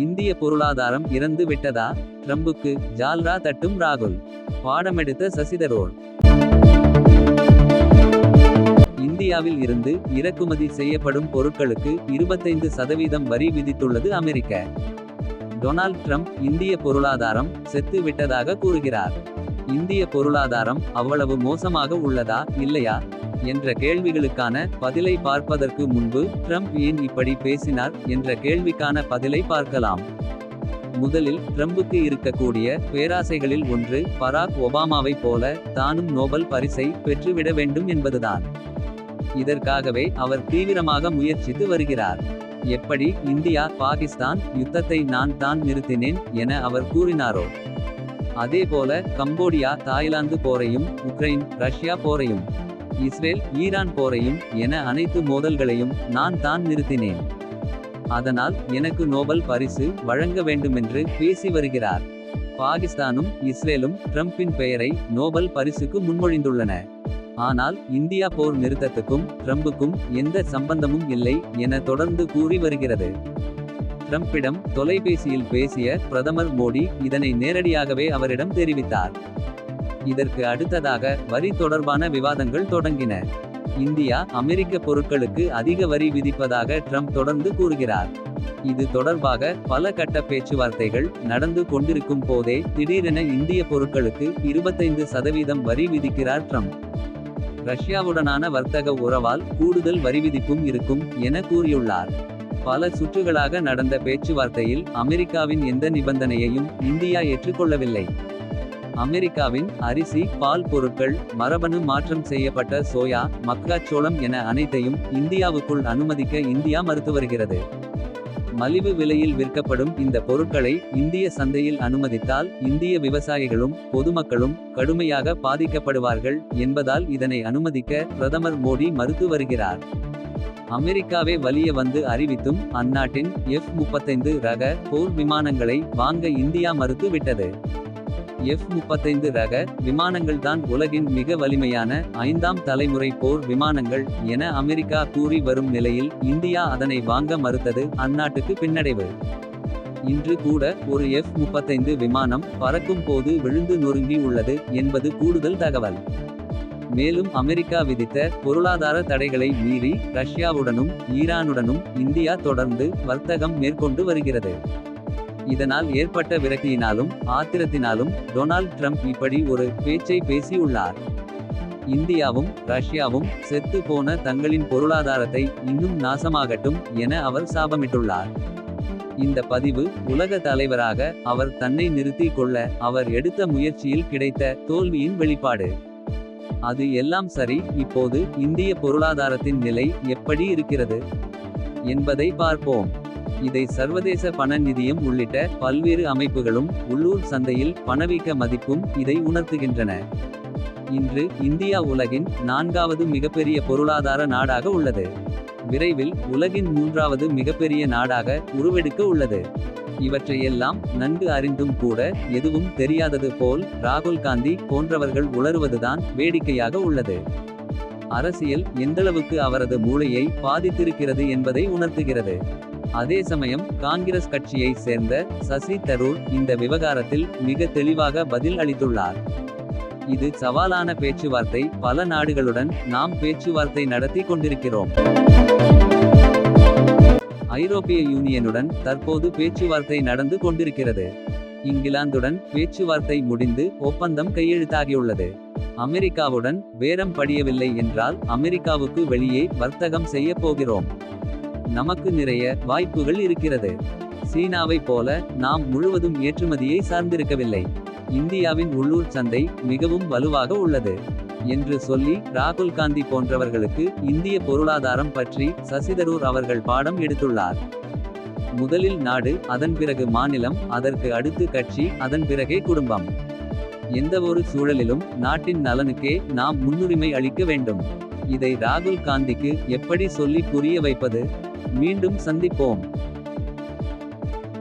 இந்திய பொருளாதாரம் இறந்து விட்டதா? ட்ரம்புக்கு ஜால்ரா தட்டும் ராகுல். பாடமெடுத்த சசிதரூர். இந்தியாவில் இருந்து இறக்குமதி செய்யப்படும் பொருட்களுக்கு 25% வரி விதித்துள்ளது அமெரிக்க. டொனால்ட் ட்ரம்ப் இந்திய பொருளாதாரம் செத்து விட்டதாக கூறுகிறார். இந்திய பொருளாதாரம் அவ்வளவு மோசமாக உள்ளதா இல்லையா என்ற கேள்விகளுக்கான பதிலை பார்ப்பதற்கு முன்பு ட்ரம்ப் ஏன் இப்படி பேசினார் என்ற கேள்விக்கான பதிலை பார்க்கலாம். முதலில் ட்ரம்புக்கு இருக்கக்கூடிய பேராசைகளில் ஒன்று பராக் ஒபாமாவை போல தானும் நோபல் பரிசை பெற்றுவிட வேண்டும் என்பதுதான். இதற்காகவே அவர் தீவிரமாக முயற்சித்து வருகிறார். எப்படி இந்தியா பாகிஸ்தான் யுத்தத்தை நான் தான் நிறுத்தினேன் என அவர் கூறினாரோ அதேபோல கம்போடியா தாய்லாந்து போரையும் உக்ரைன் ரஷ்யா போரையும் இஸ்ரேல் ஈரான் போரையும் என அனைத்து மோதல்களையும் நான் தான் நிறுத்தினேன். அதனால் எனக்கு நோபல் பரிசு வழங்க வேண்டுமென்று பேசி வருகிறார். பாகிஸ்தானும் இஸ்ரேலும் ட்ரம்பின் பெயரை நோபல் பரிசுக்கு முன்மொழிந்துள்ளன. ஆனால் இந்தியா போர் நிறுத்தத்துக்கும் ட்ரம்புக்கும் எந்த சம்பந்தமும் இல்லை என தொடர்ந்து கூறி வருகிறது. ட்ரம்பிடம் தொலைபேசியில் பேசிய பிரதமர் மோடி இதனை நேரடியாகவே அவரிடம் தெரிவித்தார். இதற்கு அடுத்ததாக வரி தொடர்பான விவாதங்கள் தொடங்கின. இந்தியா அமெரிக்க பொருட்களுக்கு அதிக வரி விதிப்பதாக ட்ரம்ப் தொடர்ந்து கூறுகிறார். இது தொடர்பாக பல கட்ட பேச்சுவார்த்தைகள் நடந்து கொண்டிருக்கும் போதே திடீரென இந்திய பொருட்களுக்கு 25% வரி விதிக்கிறார் ட்ரம்ப். ரஷ்யாவுடனான வர்த்தக உறவால் கூடுதல் வரி விதிப்பும் இருக்கும் என கூறியுள்ளார். பல சுற்றுகளாக நடந்த பேச்சுவார்த்தையில் அமெரிக்காவின் எந்த நிபந்தனையையும் இந்தியா ஏற்றுக்கொள்ளவில்லை. அமெரிக்காவின் அரிசி பால் பொருட்கள் மரபணு மாற்றம் செய்யப்பட்ட சோயா மக்காச்சோளம் என அனைத்தையும் இந்தியாவுக்குள் அனுமதிக்க இந்தியா மறுத்து வருகிறது. மலிவு விலையில் விற்கப்படும் இந்த பொருட்களை இந்திய சந்தையில் அனுமதித்தால் இந்திய விவசாயிகளும் பொதுமக்களும் கடுமையாக பாதிக்கப்படுவார்கள் என்பதால் இதனை அனுமதிக்க பிரதமர் மோடி மறுத்து வருகிறார். அமெரிக்காவே வலிய வந்து அறிவித்தும் அந்நாட்டின் F-35 ரக போர் விமானங்களை வாங்க இந்தியா மறுத்து விட்டது. F-35 ரக விமானங்கள்தான் உலகின் மிக வலிமையான 5ஆம் தலைமுறை போர் விமானங்கள் என அமெரிக்கா கூறி வரும் நிலையில் இந்தியா அதனை வாங்க மறுத்தது அந்நாட்டுக்கு பின்னடைவு. இன்று கூட ஒரு F-35 விமானம் பறக்கும் போது விழுந்து நொறுங்கி உள்ளது என்பது கூடுதல் தகவல். மேலும் அமெரிக்கா விதித்த பொருளாதார தடைகளை மீறி ரஷ்யாவுடனும் ஈரானுடனும் இந்தியா தொடர்ந்து வர்த்தகம் மேற்கொண்டு வருகிறது. இதனால் ஏற்பட்ட விரக்தியினாலும் ஆத்திரத்தினாலும் டொனால்ட் ட்ரம்ப் இப்படி ஒரு பேச்சை பேசியுள்ளார். இந்தியாவும் ரஷ்யாவும் செத்து போன தங்களின் பொருளாதாரத்தை இன்னும் நாசமாகட்டும் என அவர் சாபமிட்டுள்ளார். இந்த பதிவு உலக தலைவராக அவர் தன்னை நிறுத்திக் கொள்ள அவர் எடுத்த முயற்சியில் கிடைத்த தோல்வியின் வெளிப்பாடு. அது எல்லாம் சரி, இப்போது இந்திய பொருளாதாரத்தின் நிலை எப்படி இருக்கிறது என்பதை பார்ப்போம். இதை சர்வதேச பண நிதியம் உள்ளிட்ட பல்வேறு அமைப்புகளும் உள்ளூர் சந்தையில் பணவீக்க மதிப்பும் இதை உணர்த்துகின்றன. இன்று இந்தியா உலகின் 4வது மிகப்பெரிய பொருளாதார நாடாக உள்ளது. விரைவில் உலகின் 3வது மிகப்பெரிய நாடாக உருவெடுக்க உள்ளது. இவற்றையெல்லாம் நன்கு அறிந்தும் கூட எதுவும் தெரியாதது போல் ராகுல் காந்தி போன்றவர்கள் உளறுவதுதான் வேடிக்கையாக உள்ளது. அரசியல் எந்தளவுக்கு அவரது மூளையை பாதித்திருக்கிறது என்பதை உணர்த்துகிறது. அதே சமயம் காங்கிரஸ் கட்சியை சேர்ந்த சசி தரூர் இந்த விவகாரத்தில் மிக தெளிவாக பதில் அளித்துள்ளார். இது சவாலான பேச்சுவார்த்தை. பல நாடுகளுடன் நாம் பேச்சுவார்த்தை நடத்தி கொண்டிருக்கிறோம். ஐரோப்பிய யூனியனுடன் தற்போது பேச்சுவார்த்தை நடந்து கொண்டிருக்கிறது. இங்கிலாந்துடன் பேச்சுவார்த்தை முடிந்து ஒப்பந்தம் கையெழுத்தாகியுள்ளது. அமெரிக்காவுடன் பேரம் படியவில்லை என்றால் அமெரிக்காவுக்கு வெளியே வர்த்தகம் செய்ய போகிறோம். நமக்கு நிறைய வாய்ப்புகள் இருக்கிறது. சீனாவை போல நாம் முழுவதும் ஏற்றுமதியை சார்ந்திருக்கவில்லை. இந்தியாவின் உள்ளூர் சந்தை மிகவும் வலுவாக உள்ளது என்று சொல்லி ராகுல் காந்தி போன்றவர்களுக்கு இந்திய பொருளாதாரம் பற்றி சசிதரூர் அவர்கள் பாடம் எடுத்துள்ளார். முதலில் நாடு, அதன் பிறகு மாநிலம், அதற்கு அடுத்து கட்சி, அதன் பிறகே குடும்பம். எந்தவொரு சூழலிலும் நாட்டின் நலனுக்கே நாம் முன்னுரிமை அளிக்க வேண்டும். இதை ராகுல் காந்திக்கு எப்படி சொல்லி புரிய வைப்பது? மீண்டும் சந்திப்போம்.